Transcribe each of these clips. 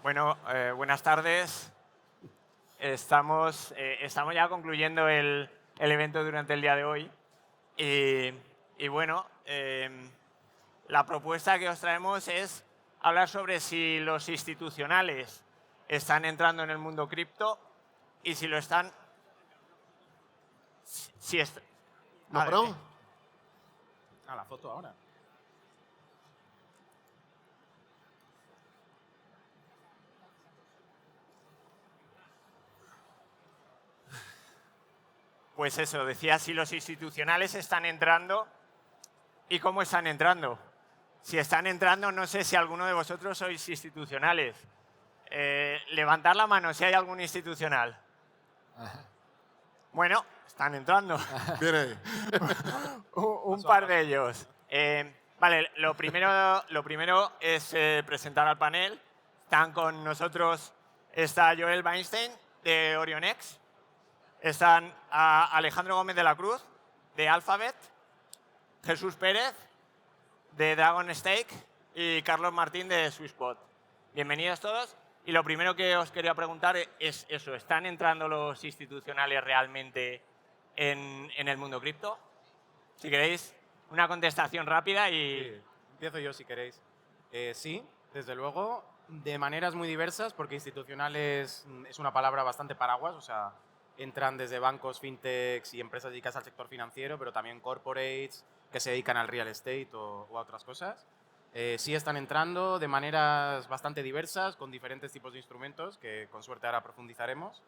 Bueno, buenas tardes. Estamos ya concluyendo el evento durante el día de hoy. Y bueno, la propuesta que os traemos es hablar sobre si los institucionales están entrando en el mundo cripto y si lo están... Si est- ¿Nos Vale. paramos? A la foto ahora. Pues eso, decía si los institucionales están entrando y cómo están entrando. Si están entrando, no sé si alguno de vosotros sois institucionales. Levantad la mano si hay algún institucional. Bueno, están entrando. Bien ahí. Un par de ellos. Vale, lo primero es presentar al panel. Están con nosotros, está Joel Weinstein de Orionex. Están Alejandro Gómez de la Cruz, de Alphabet, Jesús Pérez, de Dragon Stake y Carlos Martín, de Swisspot. Bienvenidos todos. Y lo primero que os quería preguntar es eso, ¿están entrando los institucionales realmente en el mundo cripto? Si queréis, una contestación rápida y... Sí, empiezo yo si queréis. Sí, desde luego, de maneras muy diversas, porque institucional es una palabra bastante paraguas, o sea, entran desde bancos, fintechs y empresas dedicadas al sector financiero, pero también corporates que se dedican al real estate o a otras cosas. Sí están entrando de maneras bastante diversas, con diferentes tipos de instrumentos, que con suerte ahora profundizaremos.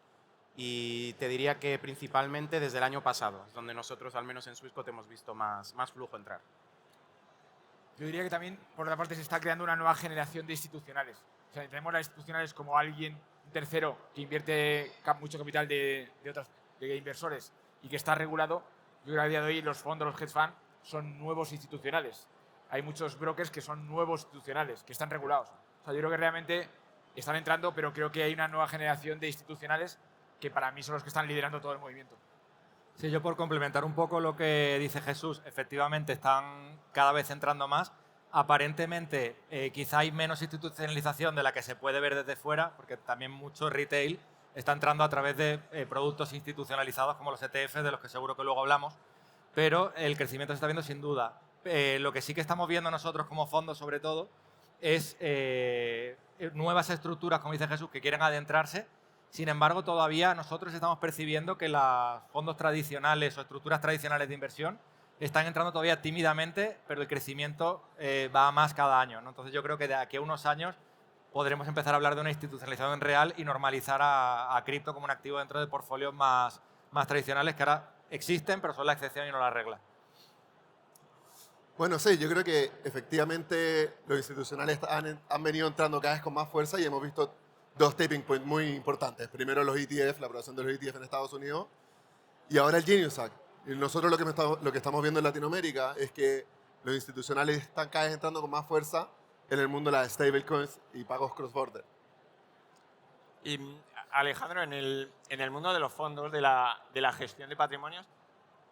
Y te diría que principalmente desde el año pasado, es donde nosotros, al menos en Swissquote, hemos visto más flujo entrar. Yo diría que también, por otra parte, se está creando una nueva generación de institucionales. O sea, tenemos las institucionales como alguien, un tercero, que invierte mucho capital de inversores y que está regulado. Yo creo que a día de hoy los fondos, los hedge funds, son nuevos institucionales. Hay muchos brokers que son nuevos institucionales, que están regulados. O sea, yo creo que realmente están entrando, pero creo que hay una nueva generación de institucionales que para mí son los que están liderando todo el movimiento. Sí, yo por complementar un poco lo que dice Jesús, efectivamente están cada vez entrando más. Aparentemente, quizá hay menos institucionalización de la que se puede ver desde fuera, porque también mucho retail está entrando a través de productos institucionalizados como los ETFs, de los que seguro que luego hablamos, pero el crecimiento se está viendo sin duda. Lo que sí que estamos viendo nosotros como fondos, sobre todo, es nuevas estructuras, como dice Jesús, que quieren adentrarse. Sin embargo, todavía nosotros estamos percibiendo que los fondos tradicionales o estructuras tradicionales de inversión están entrando todavía tímidamente, pero el crecimiento va a más cada año, ¿no? Entonces yo creo que de aquí a unos años podremos empezar a hablar de una institucionalización real y normalizar a cripto como un activo dentro de portfolios más tradicionales que ahora existen, pero son la excepción y no la regla. Bueno, sí, yo creo que efectivamente los institucionales han venido entrando cada vez con más fuerza y hemos visto dos tipping points muy importantes. Primero los ETF, la aprobación de los ETF en Estados Unidos y ahora el Genius Act. Y nosotros lo que estamos viendo en Latinoamérica es que los institucionales están cada vez entrando con más fuerza en el mundo de las stablecoins y pagos cross-border. Y Alejandro, en el mundo de los fondos, de la gestión de patrimonios,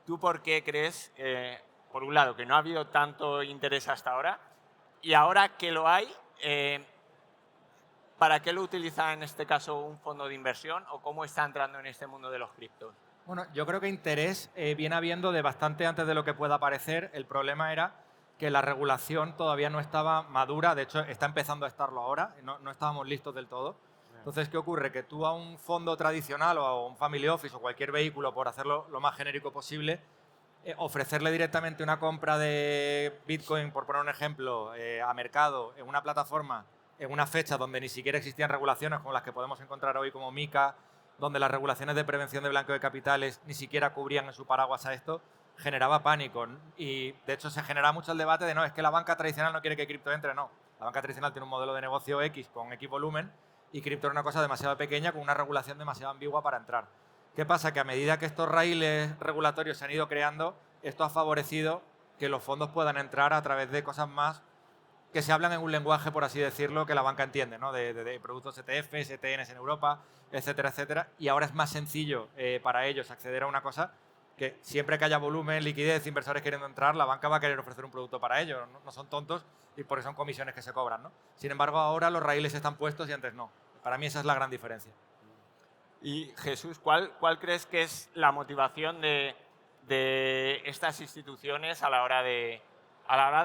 ¿tú por qué crees, por un lado, que no ha habido tanto interés hasta ahora y ahora que lo hay, ¿para qué lo utiliza en este caso un fondo de inversión o cómo está entrando en este mundo de los criptos? Bueno, yo creo que interés viene habiendo de bastante antes de lo que pueda parecer. El problema era que la regulación todavía no estaba madura, de hecho está empezando a estarlo ahora, no estábamos listos del todo. Entonces, ¿qué ocurre? Que tú a un fondo tradicional o a un family office o cualquier vehículo, por hacerlo lo más genérico posible, ofrecerle directamente una compra de Bitcoin, por poner un ejemplo, a mercado en una plataforma en una fecha donde ni siquiera existían regulaciones como las que podemos encontrar hoy como MiCA, donde las regulaciones de prevención de blanqueo de capitales ni siquiera cubrían en su paraguas a esto, generaba pánico. Y de hecho se generaba mucho el debate de no, es que la banca tradicional no quiere que cripto entre. No, la banca tradicional tiene un modelo de negocio X con X volumen y cripto era una cosa demasiado pequeña con una regulación demasiado ambigua para entrar. ¿Qué pasa? Que a medida que estos raíles regulatorios se han ido creando, esto ha favorecido que los fondos puedan entrar a través de cosas más que se hablan en un lenguaje, por así decirlo, que la banca entiende, ¿no? De productos ETFs, ETNs en Europa, etcétera, etcétera. Y ahora es más sencillo para ellos acceder a una cosa que siempre que haya volumen, liquidez, inversores queriendo entrar, la banca va a querer ofrecer un producto para ellos. No son tontos y por eso son comisiones que se cobran, ¿no? Sin embargo, ahora los raíles están puestos y antes no. Para mí esa es la gran diferencia. Y Jesús, ¿cuál crees que es la motivación de estas instituciones a la hora de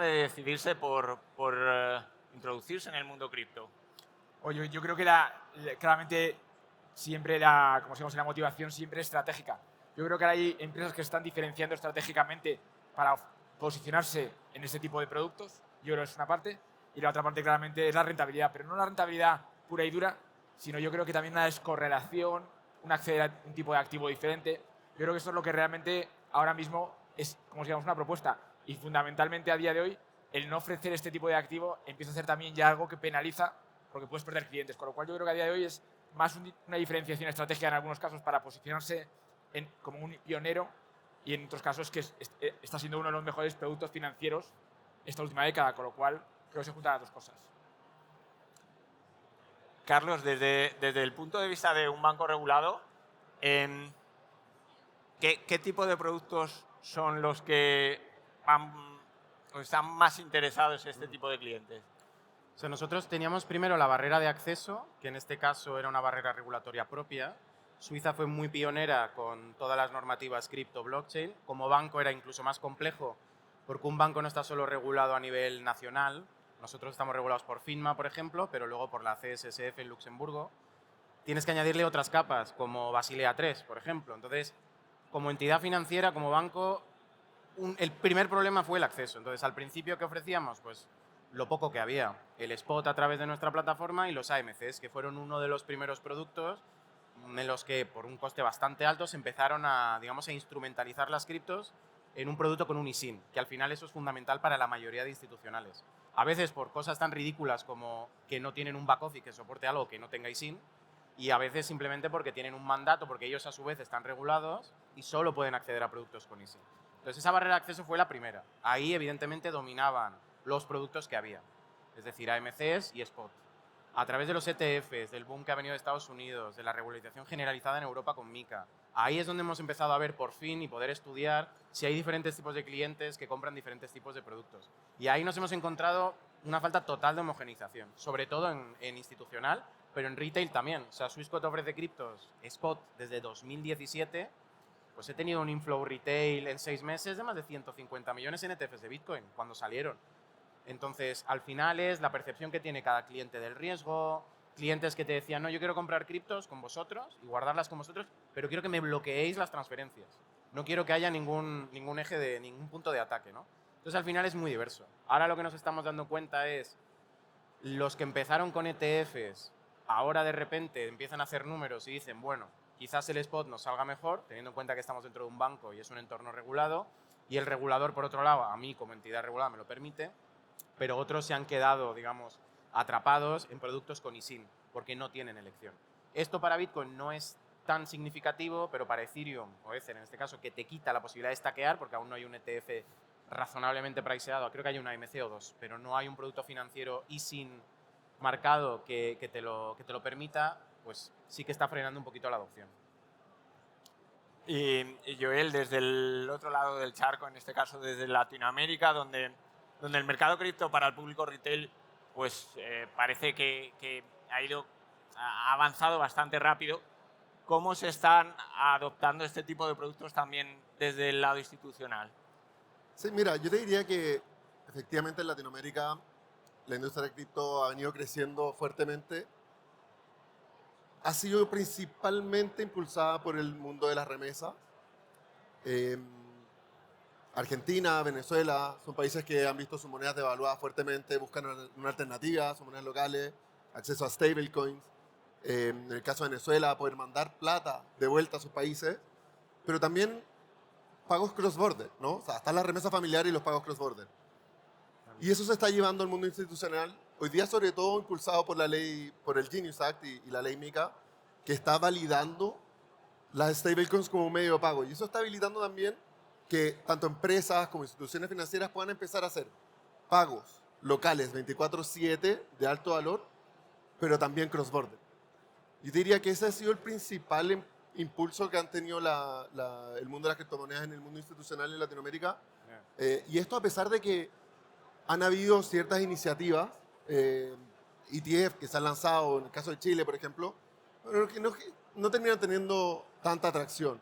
decidirse por introducirse en el mundo cripto? Oye, yo creo que claramente siempre como digamos, la motivación siempre es estratégica. Yo creo que ahora hay empresas que se están diferenciando estratégicamente para posicionarse en este tipo de productos. Yo creo que es una parte. Y la otra parte claramente es la rentabilidad, pero no la rentabilidad pura y dura, sino yo creo que también una descorrelación, un acceder a un tipo de activo diferente. Yo creo que esto es lo que realmente ahora mismo es, como digamos, una propuesta. Y fundamentalmente a día de hoy, el no ofrecer este tipo de activo empieza a ser también ya algo que penaliza porque puedes perder clientes. Con lo cual yo creo que a día de hoy es más una diferenciación estratégica en algunos casos para posicionarse como un pionero y en otros casos que está siendo uno de los mejores productos financieros esta última década, con lo cual creo que se juntan las dos cosas. Carlos, desde el punto de vista de un banco regulado, ¿qué tipo de productos son los que están más interesados en este tipo de clientes? O sea, nosotros teníamos primero la barrera de acceso, que en este caso era una barrera regulatoria propia. Suiza fue muy pionera con todas las normativas cripto, blockchain. Como banco era incluso más complejo, porque un banco no está solo regulado a nivel nacional. Nosotros estamos regulados por FINMA, por ejemplo, pero luego por la CSSF en Luxemburgo. Tienes que añadirle otras capas, como Basilea III, por ejemplo. Entonces, como entidad financiera, como banco, el primer problema fue el acceso. Entonces, al principio, ¿qué ofrecíamos? Pues lo poco que había. El spot a través de nuestra plataforma y los AMCs, que fueron uno de los primeros productos en los que, por un coste bastante alto, se empezaron a, digamos, a instrumentalizar las criptos en un producto con un ISIN, que al final eso es fundamental para la mayoría de institucionales. A veces por cosas tan ridículas como que no tienen un back office que soporte algo que no tenga ISIN, y a veces simplemente porque tienen un mandato, porque ellos a su vez están regulados y solo pueden acceder a productos con ISIN. Entonces esa barrera de acceso fue la primera. Ahí evidentemente dominaban los productos que había, es decir, AMCs y spot. A través de los ETFs, del boom que ha venido de Estados Unidos, de la regularización generalizada en Europa con MiCA, ahí es donde hemos empezado a ver por fin y poder estudiar si hay diferentes tipos de clientes que compran diferentes tipos de productos. Y ahí nos hemos encontrado una falta total de homogeneización, sobre todo en institucional, pero en retail también. O sea, Swissquote te ofrece criptos spot desde 2017, pues he tenido un inflow retail en 6 meses de más de 150 millones en ETFs de Bitcoin cuando salieron. Entonces, al final es la percepción que tiene cada cliente del riesgo, clientes que te decían, no, yo quiero comprar criptos con vosotros y guardarlas con vosotros, pero quiero que me bloqueéis las transferencias. No quiero que haya ningún eje ningún punto de ataque, ¿no? Entonces, al final es muy diverso. Ahora lo que nos estamos dando cuenta es los que empezaron con ETFs, ahora de repente empiezan a hacer números y dicen, bueno, quizás el spot nos salga mejor, teniendo en cuenta que estamos dentro de un banco y es un entorno regulado, y el regulador, por otro lado, a mí como entidad regulada me lo permite, pero otros se han quedado, digamos, atrapados en productos con ISIN, porque no tienen elección. Esto para Bitcoin no es tan significativo, pero para Ethereum o Ether, en este caso, que te quita la posibilidad de stackear, porque aún no hay un ETF razonablemente priceado, creo que hay una AMC o dos, pero no hay un producto financiero ISIN marcado que te lo permita, pues sí que está frenando un poquito la adopción. Y Joel, desde el otro lado del charco, en este caso desde Latinoamérica, donde el mercado cripto para el público retail pues parece que ha avanzado bastante rápido. ¿Cómo se están adoptando este tipo de productos también desde el lado institucional? Sí, mira, yo te diría que efectivamente en Latinoamérica la industria de cripto ha venido creciendo fuertemente. Ha sido principalmente impulsada por el mundo de las remesas. Argentina, Venezuela, son países que han visto sus monedas devaluadas fuertemente, buscan una alternativa, sus monedas locales, acceso a stablecoins. En el caso de Venezuela, poder mandar plata de vuelta a sus países, pero también pagos cross-border, ¿no? O sea, están las remesas familiares y los pagos cross-border. Y eso se está llevando al mundo institucional, hoy día sobre todo impulsado por la ley, por el Genius Act y la ley MiCA, que está validando las stablecoins como un medio de pago. Y eso está habilitando también que tanto empresas como instituciones financieras puedan empezar a hacer pagos locales 24/7 de alto valor, pero también cross-border. Yo diría que ese ha sido el principal impulso que han tenido el mundo de las criptomonedas en el mundo institucional en Latinoamérica. Y esto a pesar de que han habido ciertas iniciativas, ETF que se han lanzado, en el caso de Chile, por ejemplo, pero que no terminan teniendo tanta atracción.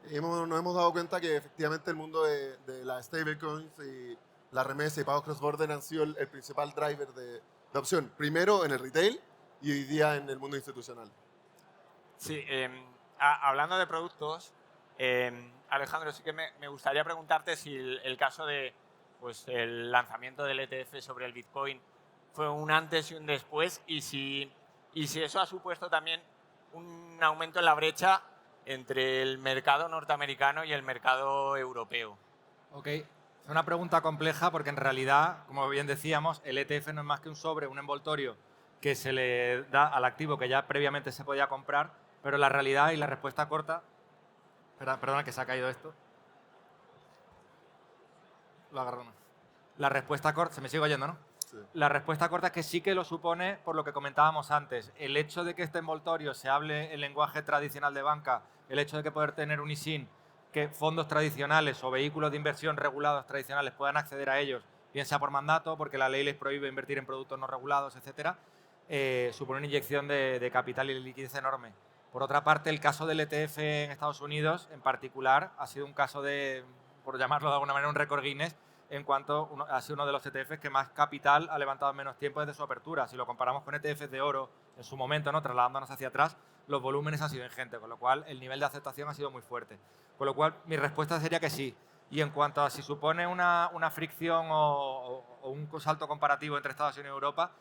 Nos hemos dado cuenta que efectivamente el mundo de las stablecoins y la remesa y pagos cross-border han sido el principal driver de opción. Primero en el retail y hoy día en el mundo institucional. Sí, hablando de productos, Alejandro, sí que me gustaría preguntarte si el caso de pues, el lanzamiento del ETF sobre el Bitcoin fue un antes y un después y si eso ha supuesto también un aumento en la brecha entre el mercado norteamericano y el mercado europeo. Ok, es una pregunta compleja porque en realidad, como bien decíamos, el ETF no es más que un sobre, un envoltorio que se le da al activo que ya previamente se podía comprar, pero la realidad y la respuesta corta... Perdona que se ha caído esto. Lo agarro. La respuesta corta... Se me sigue oyendo, ¿no? Sí. La respuesta corta es que sí que lo supone por lo que comentábamos antes. El hecho de que este envoltorio se hable el lenguaje tradicional de banca, el hecho de que poder tener un ISIN, que fondos tradicionales o vehículos de inversión regulados tradicionales puedan acceder a ellos, bien sea por mandato, porque la ley les prohíbe invertir en productos no regulados, etcétera, supone una inyección de capital y de liquidez enorme. Por otra parte, el caso del ETF en Estados Unidos, en particular, ha sido un caso de, por llamarlo de alguna manera, un récord Guinness, en cuanto ha sido uno de los ETFs que más capital ha levantado en menos tiempo desde su apertura. Si lo comparamos con ETFs de oro en su momento, ¿no? Trasladándonos hacia atrás, los volúmenes han sido ingentes, con lo cual el nivel de aceptación ha sido muy fuerte. Con lo cual, mi respuesta sería que sí. Y en cuanto a si supone una fricción o un salto comparativo entre Estados Unidos y Europa,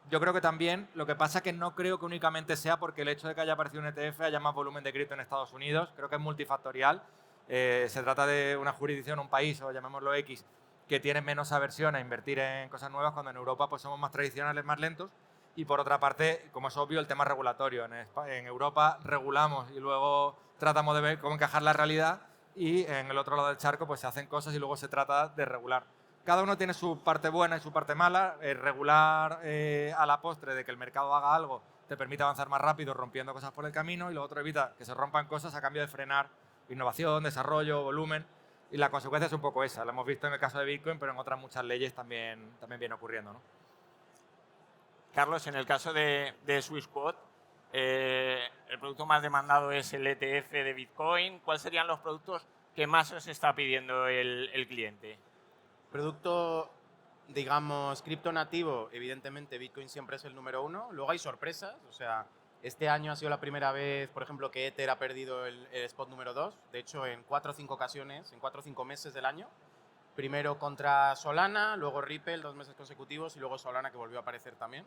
yo creo que también, lo que pasa es que no creo que únicamente sea porque el hecho de que haya aparecido un ETF haya más volumen de cripto en Estados Unidos, creo que es multifactorial. Se trata de una jurisdicción, un país, o llamémoslo X, que tiene menos aversión a invertir en cosas nuevas, cuando en Europa pues somos más tradicionales, más lentos. Y por otra parte, como es obvio, el tema regulatorio. En Europa regulamos y luego tratamos de ver cómo encajar la realidad, y en el otro lado del charco pues se hacen cosas y luego se trata de regular. Cada uno tiene su parte buena y su parte mala. Regular a la postre de que el mercado haga algo te permite avanzar más rápido rompiendo cosas por el camino, y lo otro evita que se rompan cosas a cambio de frenar innovación, desarrollo, volumen. Y la consecuencia es un poco esa. Lo hemos visto en el caso de Bitcoin, pero en otras muchas leyes también viene ocurriendo, ¿no? Carlos, en el caso de Swissquote, el producto más demandado es el ETF de Bitcoin. ¿Cuáles serían los productos que más os está pidiendo el cliente? Producto, digamos, cripto nativo, evidentemente Bitcoin siempre es el número uno. Luego hay sorpresas, o sea, este año ha sido la primera vez, por ejemplo, que Ether ha perdido el spot número 2. De hecho, en 4 o 5 ocasiones, en 4 o 5 meses del año. Primero contra Solana, luego Ripple 2 meses consecutivos y luego Solana, que volvió a aparecer también.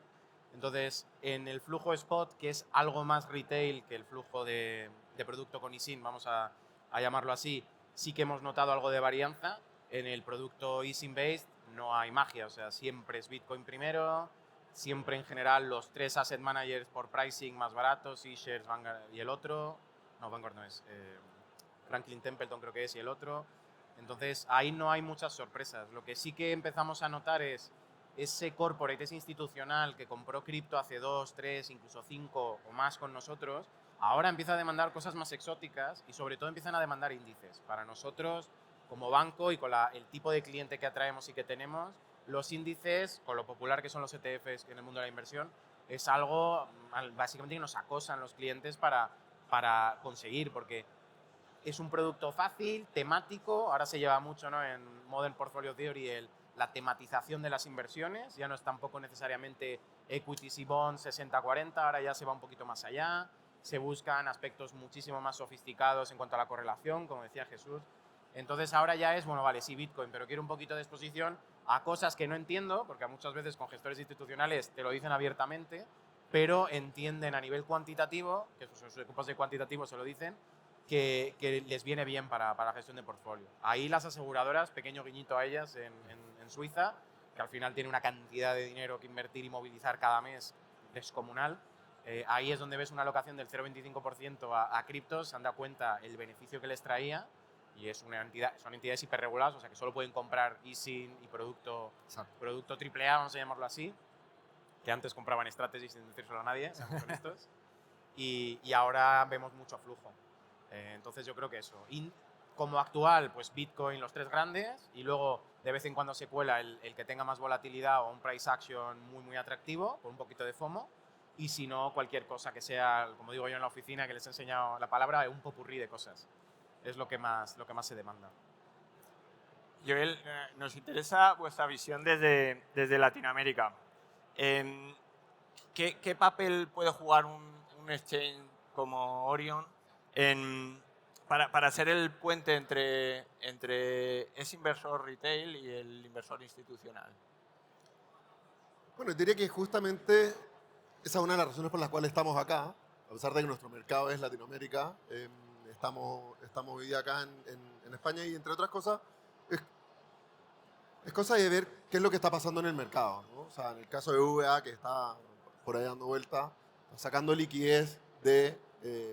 Entonces, en el flujo spot, que es algo más retail que el flujo de producto con ISIN, vamos a llamarlo así, sí que hemos notado algo de varianza. En el producto ISIN-based no hay magia, o sea, siempre es Bitcoin primero, siempre en general los 3 asset managers por pricing más baratos, eShares, Vanguard y el otro, no, Vanguard no es, Franklin Templeton creo que es y el otro. Entonces, ahí no hay muchas sorpresas. Lo que sí que empezamos a notar es ese corporate, ese institucional que compró cripto hace 2, 3, incluso 5 o más con nosotros, ahora empieza a demandar cosas más exóticas y sobre todo empiezan a demandar índices. Para nosotros, como banco y con el tipo de cliente que atraemos y que tenemos, los índices, con lo popular que son los ETFs en el mundo de la inversión, es algo básicamente que nos acosan los clientes para conseguir, porque es un producto fácil, temático, ahora se lleva mucho, ¿no?, en Modern Portfolio Theory la tematización de las inversiones, ya no es tampoco necesariamente equities y bonds 60-40, ahora ya se va un poquito más allá, se buscan aspectos muchísimo más sofisticados en cuanto a la correlación, como decía Jesús. Entonces ahora ya es, bueno, vale, sí, Bitcoin, pero quiero un poquito de exposición a cosas que no entiendo, porque muchas veces con gestores institucionales te lo dicen abiertamente, pero entienden a nivel cuantitativo, que sus equipos de cuantitativo se lo dicen, que les viene bien para la gestión de portfolio. Ahí las aseguradoras, pequeño guiñito a ellas en Suiza, que al final tiene una cantidad de dinero que invertir y movilizar cada mes descomunal, ahí es donde ves una alocación del 0,25% a criptos, se han dado cuenta el beneficio que les traía, y es una entidad, son entidades hiperreguladas, o sea que solo pueden comprar ISIN y producto AAA, vamos a llamarlo así, que antes compraban strategies sin decírselo a nadie, seamos honestos, y ahora vemos mucho flujo. Entonces yo creo que eso. Y como actual, pues Bitcoin, los tres grandes, y luego de vez en cuando se cuela el que tenga más volatilidad o un price action muy, muy atractivo, con un poquito de FOMO, y si no, cualquier cosa que sea, como digo yo en la oficina, que les he enseñado la palabra, un popurrí de cosas. Es lo que más se demanda. Joel, nos interesa vuestra visión desde Latinoamérica. ¿Qué papel puede jugar un exchange como Orion para ser el puente entre ese inversor retail y el inversor institucional? Bueno, diría que justamente esa es una de las razones por las cuales estamos acá, a pesar de que nuestro mercado es Latinoamérica. Estamos hoy día acá en España y, entre otras cosas, es cosa de ver qué es lo que está pasando en el mercado, ¿no? O sea, en el caso de VA, que está por ahí dando vuelta, sacando liquidez de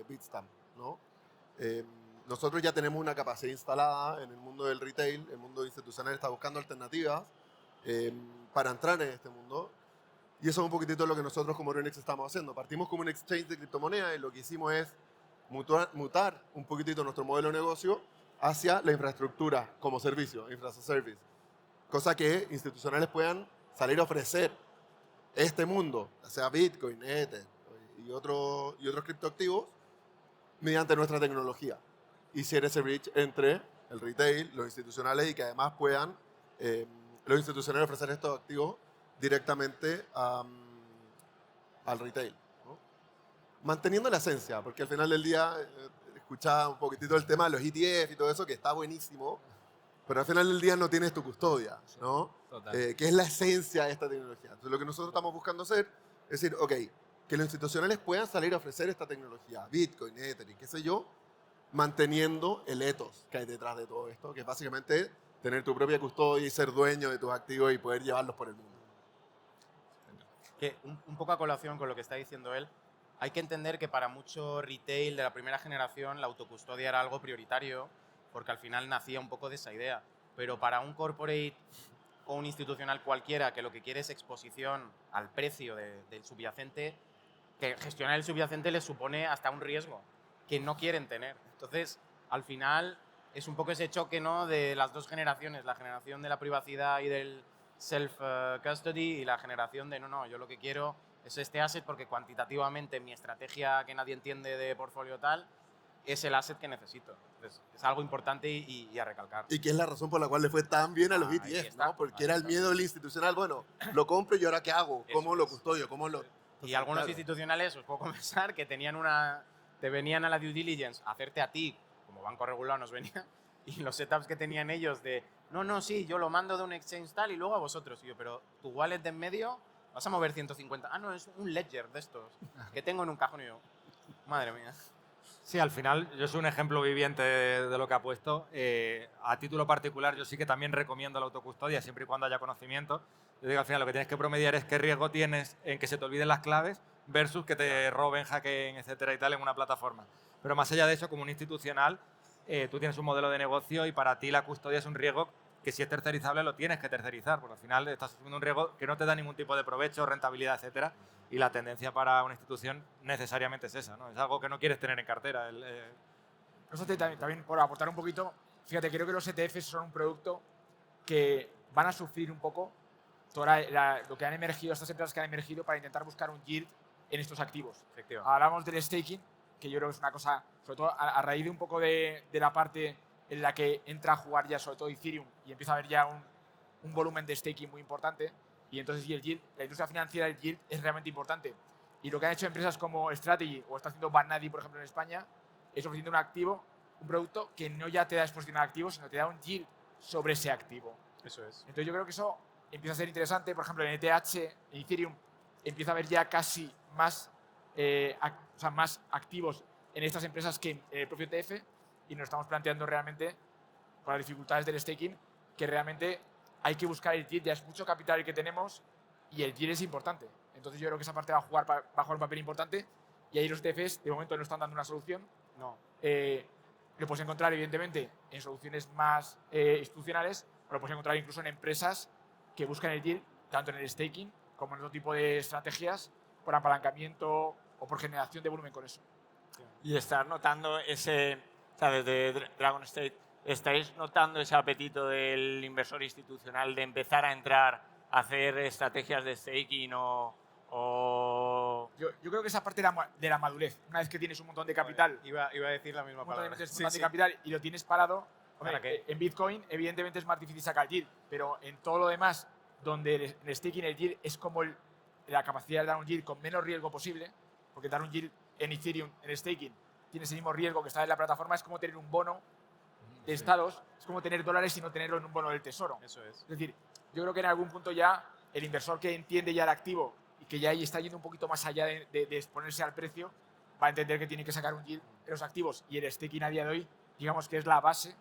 Bitstamp, ¿no? Nosotros ya tenemos una capacidad instalada en el mundo del retail, el mundo institucional está buscando alternativas para entrar en este mundo. Y eso es un poquitito lo que nosotros como Euronext estamos haciendo. Partimos como un exchange de criptomonedas y lo que hicimos es mutar un poquitito nuestro modelo de negocio hacia la infraestructura como servicio, infra as a service. Cosa que institucionales puedan salir a ofrecer este mundo, sea Bitcoin, Ether y otros criptoactivos, mediante nuestra tecnología. Y ser ese bridge entre el retail, los institucionales y que además puedan los institucionales ofrecer estos activos directamente al retail, ¿no? Manteniendo la esencia, porque al final del día escuchaba un poquitito el tema de los ETF y todo eso, que está buenísimo, pero al final del día no tienes tu custodia, ¿no? Que es la esencia de esta tecnología. Entonces lo que nosotros estamos buscando hacer es decir, ok, que los institucionales puedan salir a ofrecer esta tecnología, Bitcoin, Ether y qué sé yo, manteniendo el ethos que hay detrás de todo esto, que es básicamente tener tu propia custodia y ser dueño de tus activos y poder llevarlos por el mundo. Que un poco a colación con lo que está diciendo él, hay que entender que para mucho retail de la primera generación la autocustodia era algo prioritario porque al final nacía un poco de esa idea. Pero para un corporate o un institucional cualquiera que lo que quiere es exposición al precio del subyacente, que gestionar el subyacente les supone hasta un riesgo que no quieren tener. Entonces, al final es un poco ese choque, ¿no?, de las dos generaciones, la generación de la privacidad y del self-custody y la generación de no, yo lo que quiero es este asset porque cuantitativamente mi estrategia que nadie entiende de portfolio tal es el asset que necesito. Entonces, es algo importante y a recalcar. Y que es la razón por la cual le fue tan bien a los Ahí ETF, está, ¿no? Porque ahí era el está. miedo del institucional, bueno, lo compro y ahora ¿qué hago? ¿Cómo Eso lo es. custodio? ¿Cómo lo...? Y Entonces, algunos claro. institucionales, os puedo confesar, que te venían a la due diligence a hacerte a ti, como banco regulado nos venía, y los setups que tenían ellos de, no, sí, yo lo mando de un exchange tal y luego a vosotros. Y yo, pero tu wallet de en medio, vas a mover 150. Ah, no, es un ledger de estos, que tengo en un cajón. Y yo, madre mía. Sí, al final yo soy un ejemplo viviente de lo que ha puesto. A título particular, yo sí que también recomiendo la autocustodia siempre y cuando haya conocimiento. Yo digo, al final lo que tienes que promediar es qué riesgo tienes en que se te olviden las claves versus que te roben, hackeen, etcétera y tal en una plataforma. Pero más allá de eso, como un institucional, tú tienes un modelo de negocio y para ti la custodia es un riesgo que si es tercerizable lo tienes que tercerizar, porque al final estás asumiendo un riesgo que no te da ningún tipo de provecho, rentabilidad, etcétera. Y la tendencia para una institución necesariamente es esa, ¿no? Es algo que no quieres tener en cartera. Eso también por aportar un poquito, fíjate, creo que los ETFs son un producto que van a sufrir un poco lo que han emergido, estas empresas que han emergido para intentar buscar un yield en estos activos. Efectivamente. Hablamos del staking, que yo creo que es una cosa, sobre todo a raíz de un poco de la parte en la que entra a jugar ya sobre todo Ethereum y empieza a haber ya un volumen de staking muy importante. Y entonces el yield, la industria financiera del yield es realmente importante. Y lo que han hecho empresas como Strategy o está haciendo Banadi, por ejemplo, en España, es ofreciendo un activo, un producto que no ya te da exposición al activo, sino te da un yield sobre ese activo. Eso es. Entonces yo creo que eso empieza a ser interesante. Por ejemplo, en ETH, en Ethereum, empieza a haber ya casi más, más activos en estas empresas que en el propio ETF y nos estamos planteando realmente, por las dificultades del staking, que realmente hay que buscar el yield. Ya es mucho capital el que tenemos y el yield es importante. Entonces yo creo que esa parte va a jugar un papel importante y ahí los ETFs de momento no están dando una solución. No. Lo puedes encontrar evidentemente en soluciones más institucionales, pero lo puedes encontrar incluso en empresas que buscan el yield tanto en el staking como en otro tipo de estrategias por apalancamiento o por generación de volumen con eso. Y estar notando ese, o sea, desde Dragon State, ¿estáis notando ese apetito del inversor institucional de empezar a entrar a hacer estrategias de staking o Yo creo que esa parte de la madurez, una vez que tienes un montón de capital, Iba a decir la misma un montón de, palabra. metes un Sí, montón de sí. capital y lo tienes parado, hombre, ¿Para qué? en Bitcoin evidentemente es más difícil sacar yield, pero en todo lo demás, donde en el staking el yield es como la capacidad de dar un yield con menos riesgo posible, porque dar un yield en Ethereum, en staking, tienes el mismo riesgo que está en la plataforma, es como tener un bono de estados, es como tener dólares y no tenerlo en un bono del tesoro. Eso es. Es decir, yo creo que en algún punto ya el inversor que entiende ya el activo y que ya ahí está yendo un poquito más allá de exponerse al precio, va a entender que tiene que sacar un yield en los activos. Y el staking a día de hoy, digamos que es la base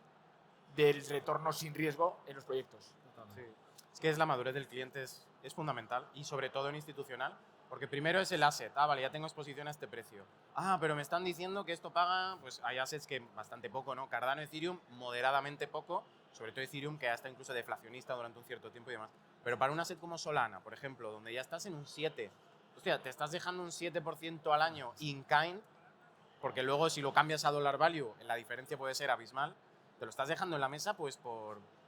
del retorno sin riesgo en los proyectos. Sí. Es que la madurez del cliente es fundamental y sobre todo en institucional, porque primero es el asset. Ah, vale, ya tengo exposición a este precio. Ah, pero me están diciendo que esto paga, pues hay assets que bastante poco, ¿no? Cardano, Ethereum, moderadamente poco, sobre todo Ethereum, que ya está incluso deflacionista durante un cierto tiempo y demás. Pero para un asset como Solana, por ejemplo, donde ya estás en un 7, hostia, te estás dejando un 7% al año in kind, porque luego si lo cambias a dollar value, la diferencia puede ser abismal, te lo estás dejando en la mesa pues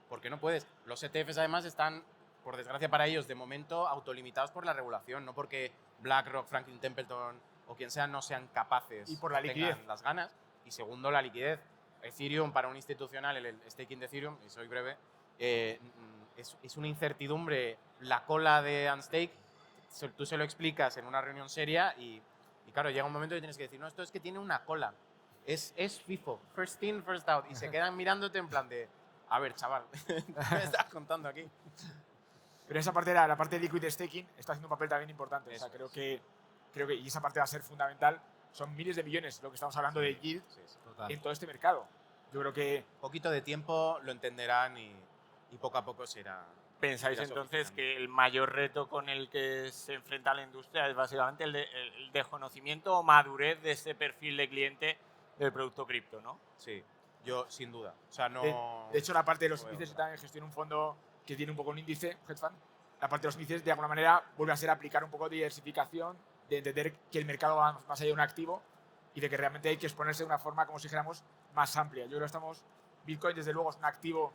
porque no puedes. Los ETFs además están, por desgracia para ellos, de momento autolimitados por la regulación, no porque BlackRock, Franklin Templeton o quien sea no sean capaces Y por la o tengan liquidez. las ganas. Y segundo, la liquidez. Ethereum, para un institucional, el staking de Ethereum, y soy breve, es una incertidumbre. La cola de Unstake, tú se lo explicas en una reunión seria y claro, llega un momento que tienes que decir, no, esto es que tiene una cola. Es FIFO, first in, first out. Y se quedan mirándote en plan de, a ver, chaval, ¿qué me estás contando aquí? Pero esa parte, la parte de liquid staking, está haciendo un papel también importante. O sea, Eso creo que y esa parte va a ser fundamental. Son miles de millones lo que estamos hablando de yield Sí, sí. en todo este mercado. Yo creo que Poquito de tiempo lo entenderán y poco a poco se irá. pensáis irá entonces sofisticando. que el mayor reto con el que se enfrenta la industria es básicamente el desconocimiento o madurez de este perfil de cliente del producto cripto, ¿no? Sí, yo sin duda. O sea, no. de hecho, la parte de los no veo índices, yo otra. también gestiono un fondo que tiene un poco un índice, hedge fund. La parte de los índices, de alguna manera, vuelve a ser aplicar un poco de diversificación, de entender que el mercado va más allá de un activo y de que realmente hay que exponerse de una forma, como si dijéramos, más amplia. Yo creo que estamos. Bitcoin, desde luego, es un activo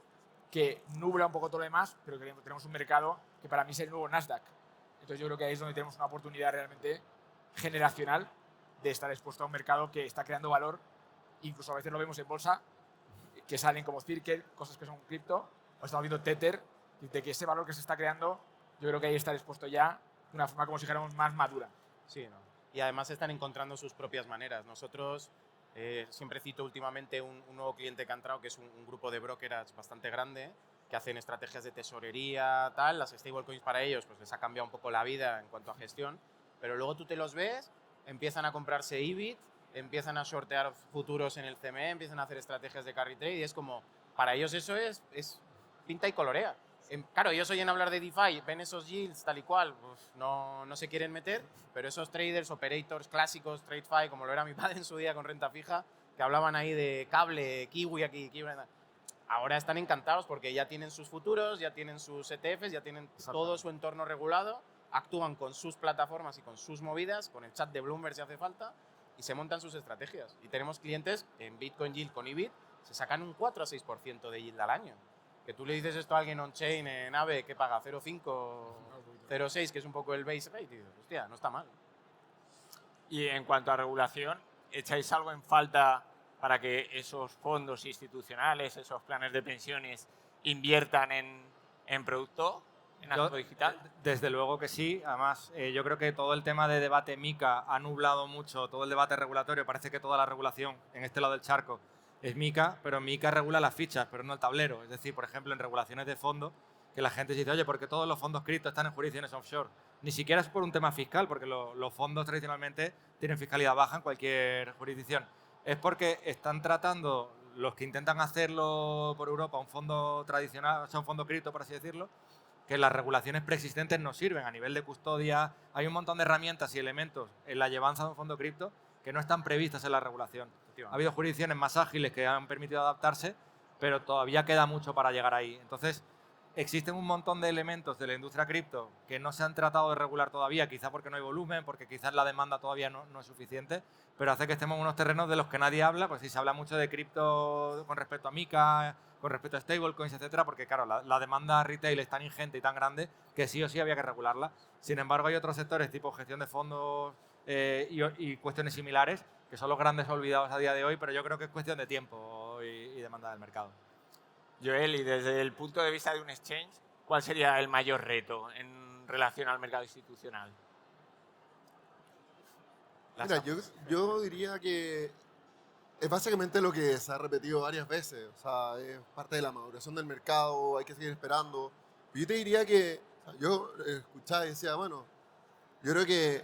que nubla un poco todo lo demás, pero que tenemos un mercado que para mí es el nuevo Nasdaq. Entonces, yo creo que ahí es donde tenemos una oportunidad realmente generacional de estar expuesto a un mercado que está creando valor. Incluso a veces lo vemos en bolsa, que salen como Circle, cosas que son cripto, o estamos viendo Tether, de que ese valor que se está creando, yo creo que ahí está expuesto ya de una forma como si dijéramos más madura. Sí, ¿no? Y además están encontrando sus propias maneras. Nosotros, siempre cito últimamente un nuevo cliente que ha entrado, que es un grupo de brokers bastante grande, que hacen estrategias de tesorería, tal. Las stablecoins para ellos pues les ha cambiado un poco la vida en cuanto a gestión, pero luego tú te los ves, empiezan a comprarse EBIT, empiezan a shortear futuros en el CME, empiezan a hacer estrategias de carry trade y es como, para ellos eso es pinta y colorea. Claro, ellos oyen hablar de DeFi, ven esos yields tal y cual, pues no se quieren meter, pero esos traders, operators clásicos, TradeFi, como lo era mi padre en su día con renta fija, que hablaban ahí de cable, kiwi aquí, ahora están encantados porque ya tienen sus futuros, ya tienen sus ETFs, ya tienen todo su entorno regulado, actúan con sus plataformas y con sus movidas, con el chat de Bloomberg si hace falta, y se montan sus estrategias. Y tenemos clientes en Bitcoin Yield con EBIT, se sacan un 4 a 6% de yield al año. Que tú le dices esto a alguien on-chain en AVE que paga 0,5, 0,6, que es un poco el base rate, y dices, hostia, no está mal. Y en cuanto a regulación, ¿echáis algo en falta para que esos fondos institucionales, esos planes de pensiones inviertan en producto, en activo digital? Desde luego que sí. Además, yo creo que todo el tema de debate MiCA ha nublado mucho todo el debate regulatorio. Parece que toda la regulación en este lado del charco es MiCA, pero MiCA regula las fichas, pero no el tablero. Es decir, por ejemplo, en regulaciones de fondos, que la gente dice, oye, ¿por qué todos los fondos cripto están en jurisdicciones offshore? Ni siquiera es por un tema fiscal, porque los fondos tradicionalmente tienen fiscalidad baja en cualquier jurisdicción. Es porque están tratando, los que intentan hacerlo por Europa, un fondo tradicional, o sea, un fondo cripto, por así decirlo, que las regulaciones preexistentes no sirven. A nivel de custodia, hay un montón de herramientas y elementos en la llevanza de un fondo cripto que no están previstas en la regulación. Ha habido jurisdicciones más ágiles que han permitido adaptarse, pero todavía queda mucho para llegar ahí. Entonces, existen un montón de elementos de la industria cripto que no se han tratado de regular todavía, quizá porque no hay volumen, porque quizás la demanda todavía no es suficiente, pero hace que estemos en unos terrenos de los que nadie habla, pues si se habla mucho de cripto con respecto a Mica, con respecto a stablecoins, etcétera, porque claro, la demanda retail es tan ingente y tan grande que sí o sí había que regularla. Sin embargo, hay otros sectores tipo gestión de fondos y cuestiones similares que son los grandes olvidados a día de hoy, pero yo creo que es cuestión de tiempo y demanda del mercado. Joel, y desde el punto de vista de un exchange, ¿cuál sería el mayor reto en relación al mercado institucional? Mira, yo diría que es básicamente lo que se ha repetido varias veces. O sea, es parte de la maduración del mercado, hay que seguir esperando. Yo te diría que, o sea, yo escuchaba y decía, bueno, yo creo que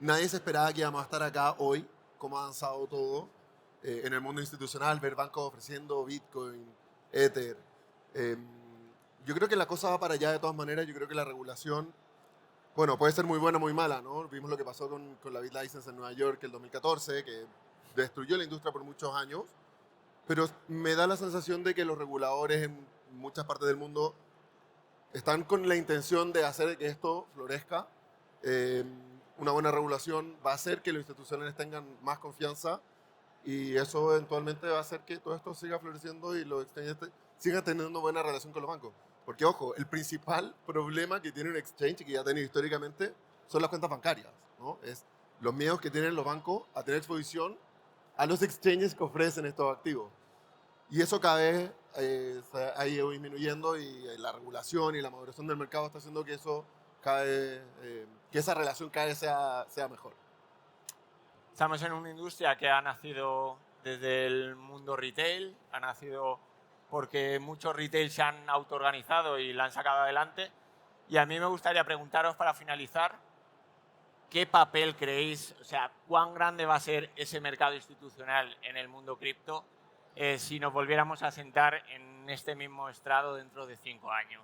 nadie se esperaba que íbamos a estar acá hoy, cómo ha avanzado todo en el mundo institucional, ver bancos ofreciendo Bitcoin, Ether. Eh, yo creo que la cosa va para allá de todas maneras. Yo creo que la regulación, bueno, puede ser muy buena o muy mala, ¿no? Vimos lo que pasó con la BitLicense en Nueva York el 2014, que destruyó la industria por muchos años, pero me da la sensación de que los reguladores en muchas partes del mundo están con la intención de hacer que esto florezca. Eh, una buena regulación va a hacer que los institucionales tengan más confianza y eso eventualmente va a hacer que todo esto siga floreciendo y los exchanges sigan teniendo buena relación con los bancos. Porque, ojo, el principal problema que tiene un exchange y que ya ha tenido históricamente son las cuentas bancarias, ¿no? Es los miedos que tienen los bancos a tener exposición a los exchanges que ofrecen estos activos. Y eso cada vez se ha ido disminuyendo y la regulación y la maduración del mercado está haciendo que eso cada vez, que esa relación cada vez sea mejor. Estamos en una industria que ha nacido desde el mundo retail, ha nacido porque muchos retail se han autoorganizado y la han sacado adelante. Y a mí me gustaría preguntaros para finalizar, ¿qué papel creéis, o sea, cuán grande va a ser ese mercado institucional en el mundo cripto si nos volviéramos a sentar en este mismo estrado dentro de 5 años?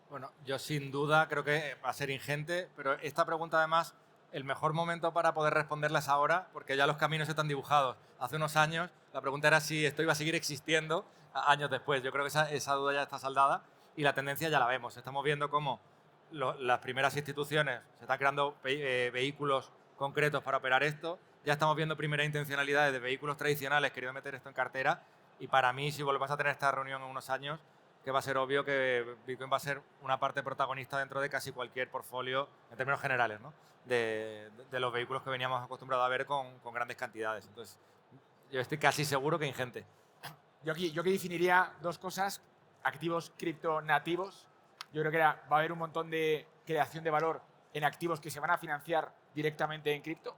Bueno, yo sin duda creo que va a ser ingente, pero esta pregunta además, el mejor momento para poder responderla es ahora, porque ya los caminos están dibujados. Hace unos años la pregunta era si esto iba a seguir existiendo años después. Yo creo que esa duda ya está saldada y la tendencia ya la vemos. Estamos viendo cómo las primeras instituciones se están creando vehículos concretos para operar esto. Ya estamos viendo primeras intencionalidades de vehículos tradicionales queriendo meter esto en cartera y para mí, si volvemos a tener esta reunión en unos años, que va a ser obvio que Bitcoin va a ser una parte protagonista dentro de casi cualquier portfolio, en términos generales, ¿no? de los vehículos que veníamos acostumbrados a ver con grandes cantidades. Entonces, yo estoy casi seguro que ingente. Yo aquí definiría dos cosas, activos cripto nativos. Yo creo que va a haber un montón de creación de valor en activos que se van a financiar directamente en cripto,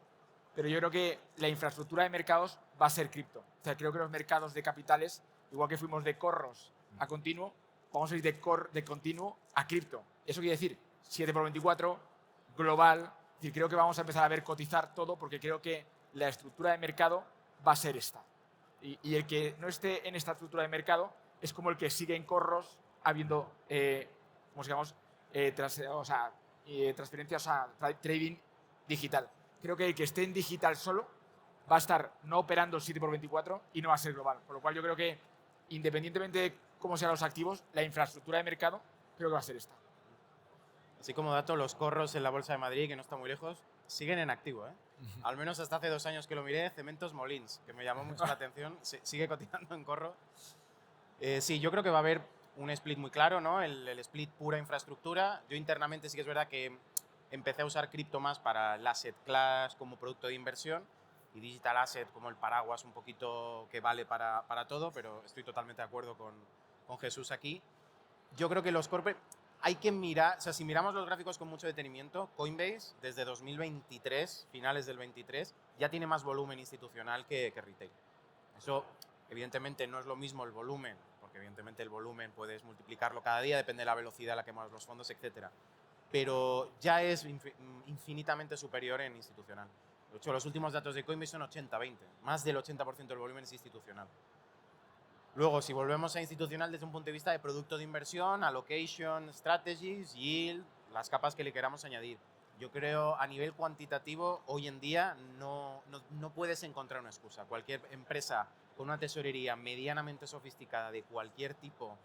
pero yo creo que la infraestructura de mercados va a ser cripto. O sea, creo que los mercados de capitales, igual que fuimos de corros a continuo, vamos a ir de continuo a cripto. Eso quiere decir 7x24, global. Es decir, creo que vamos a empezar a ver cotizar todo porque creo que la estructura de mercado va a ser esta. Y el que no esté en esta estructura de mercado es como el que sigue en corros habiendo, ¿cómo se llama? Transferencias, trading digital. Creo que el que esté en digital solo va a estar no operando 7x24 y no va a ser global. Por lo cual yo creo que independientemente de cómo sean los activos, la infraestructura de mercado creo que va a ser esta. Así como dato, los corros en la Bolsa de Madrid, que no está muy lejos, siguen en activo, ¿eh? Al menos hasta hace 2 años que lo miré, Cementos Molins, que me llamó mucho la atención, sigue cotizando en corro. Sí, yo creo que va a haber un split muy claro, ¿no? El split pura infraestructura. Yo internamente sí que es verdad que empecé a usar cripto más para el asset class como producto de inversión y digital asset como el paraguas un poquito que vale para todo, pero estoy totalmente de acuerdo con Jesús aquí. Yo creo que los corporate... Hay que mirar, o sea, si miramos los gráficos con mucho detenimiento, Coinbase desde 2023, finales del 23, ya tiene más volumen institucional que retail. Eso, evidentemente, no es lo mismo el volumen, porque evidentemente el volumen puedes multiplicarlo cada día, depende de la velocidad a la que mueves los fondos, etc. Pero ya es infinitamente superior en institucional. De hecho, los últimos datos de Coinbase son 80-20, más del 80% del volumen es institucional. Luego, si volvemos a institucional desde un punto de vista de producto de inversión, allocation, strategies, yield, las capas que le queramos añadir. Yo creo a nivel cuantitativo, hoy en día no puedes encontrar una excusa. Cualquier empresa con una tesorería medianamente sofisticada de cualquier tipo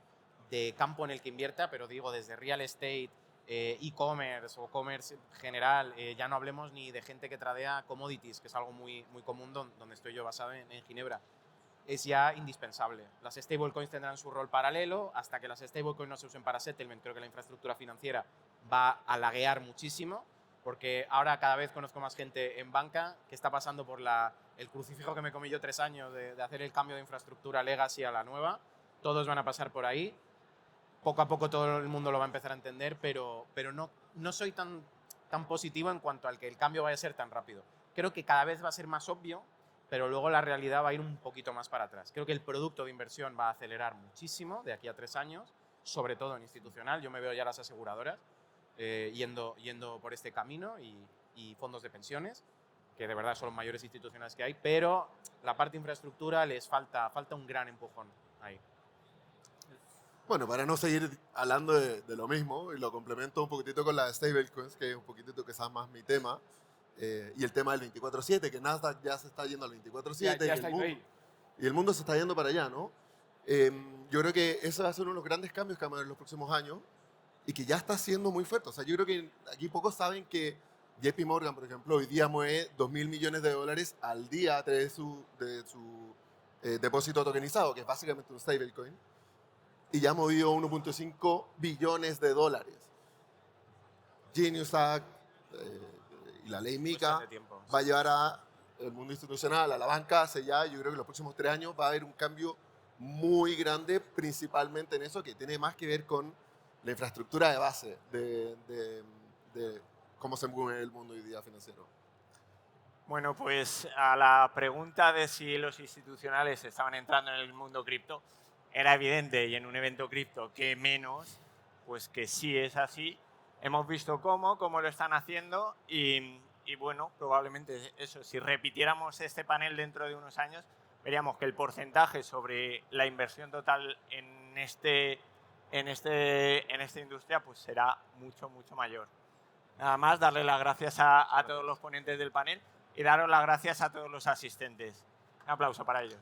de campo en el que invierta, pero digo, desde real estate, e-commerce o commerce general, ya no hablemos ni de gente que tradea commodities, que es algo muy, muy común donde estoy yo basado en Ginebra. Es ya indispensable. Las stablecoins tendrán su rol paralelo hasta que las stablecoins no se usen para settlement. Creo que la infraestructura financiera va a laguear muchísimo, porque ahora cada vez conozco más gente en banca que está pasando por el crucifijo que me comí yo 3 años de hacer el cambio de infraestructura legacy a la nueva. Todos van a pasar por ahí. Poco a poco todo el mundo lo va a empezar a entender, pero no soy tan positivo en cuanto al que el cambio vaya a ser tan rápido. Creo que cada vez va a ser más obvio, pero luego la realidad va a ir un poquito más para atrás. Creo que el producto de inversión va a acelerar muchísimo de aquí a 3 años, sobre todo en institucional. Yo me veo ya las aseguradoras yendo por este camino y fondos de pensiones, que de verdad son los mayores institucionales que hay, pero la parte de infraestructura les falta un gran empujón ahí. Bueno, para no seguir hablando de lo mismo, y lo complemento un poquitito con la stablecoins, que es un poquitito quizás más mi tema, y el tema del 24/7, que Nasdaq ya se está yendo al 24/7 Ya está ahí. y el mundo se está yendo para allá, ¿no? Yo creo que eso va a ser uno de los grandes cambios que vamos a ver en los próximos años y que ya está siendo muy fuerte. O sea, yo creo que aquí pocos saben que JP Morgan, por ejemplo, hoy día mueve $2.000 millones al día a través de su depósito tokenizado, que es básicamente un stablecoin, y ya ha movido $1.5 billones. Genius Act y la ley MiCA Cuestión de tiempo. va a llevar al mundo institucional, a la banca, hacia allá. Yo creo que en los próximos 3 años va a haber un cambio muy grande, principalmente en eso, que tiene más que ver con la infraestructura de base de cómo se mueve el mundo hoy día financiero. Bueno, pues a la pregunta de si los institucionales estaban entrando en el mundo cripto, era evidente, y en un evento cripto que menos, pues que sí es así. Hemos visto cómo lo están haciendo y bueno, probablemente eso, si repitiéramos este panel dentro de unos años, veríamos que el porcentaje sobre la inversión total en esta industria pues será mucho, mucho mayor. Nada más, darle las gracias a todos los ponentes del panel y daros las gracias a todos los asistentes. Un aplauso para ellos.